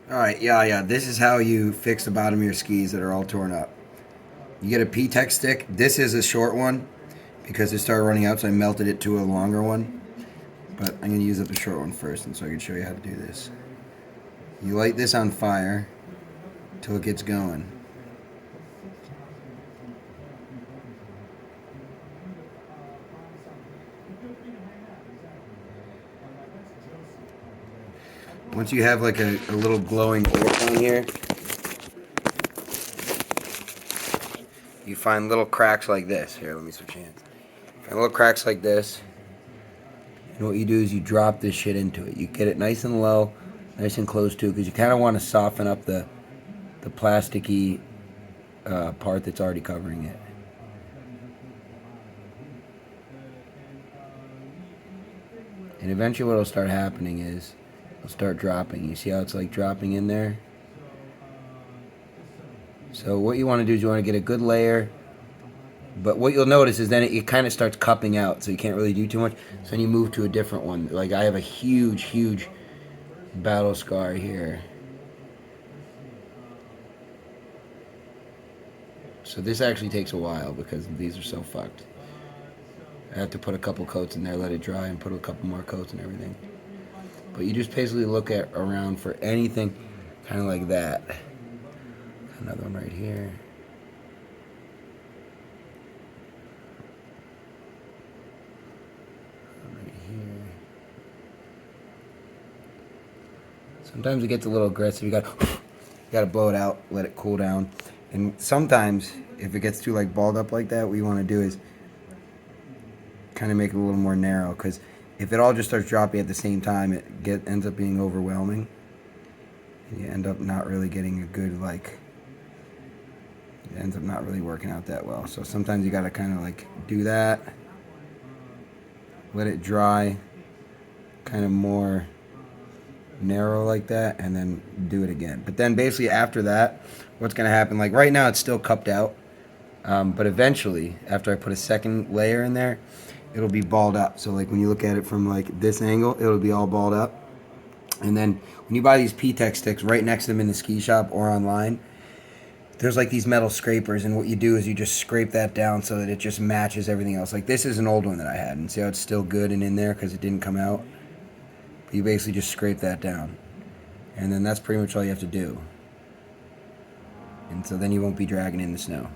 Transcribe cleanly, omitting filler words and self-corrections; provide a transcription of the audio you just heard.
Alright, yeah. This is how you fix the bottom of your skis that are all torn up. You get a P-Tech stick. This is a short one because it started running out, so I melted it to a longer one. But I'm going to use up the short one first, and so I can show you how to do this. You light this on fire till it gets going. Once you have like a little glowing orb on here, you find little cracks like this. Here, let me switch hands. Find little cracks like this. And what you do is you drop this shit into it. You get it nice and low, nice and close to it, because you kind of want to soften up the plasticky part that's already covering it. And eventually what will start happening is it'll start dropping. You see how it's like dropping in there? So what you want to do is you want to get a good layer. But what you'll notice is then it kind of starts cupping out, so you can't really do too much. So then you move to a different one. Like I have a huge battle scar here. So this actually takes a while because these are so fucked. I have to put a couple coats in there, let it dry, and put a couple more coats and everything. But you just basically look at around for anything kind of like that. Another one right here. Right here. Sometimes it gets a little aggressive. You gotta blow it out, let it cool down. And sometimes, if it gets too like balled up like that, what you want to do is kind of make it a little more narrow, because if it all just starts dropping at the same time, it ends up being overwhelming. And you end up not really getting a good, like, it ends up not really working out that well. So sometimes you gotta kind of like do that, let it dry, kind of more narrow like that, and then do it again. But then basically after that, what's gonna happen, like right now it's still cupped out, but eventually after I put a second layer in there, it'll be balled up. So like when you look at it from like this angle, it'll be all balled up. And then when you buy these P-Tech sticks, right next to them in the ski shop or online, there's like these metal scrapers, and what you do is you just scrape that down so that it just matches everything else. Like this is an old one that I had, and see how it's still good and in there because it didn't come out. But you basically just scrape that down, and then that's pretty much all you have to do. And so then you won't be dragging in the snow.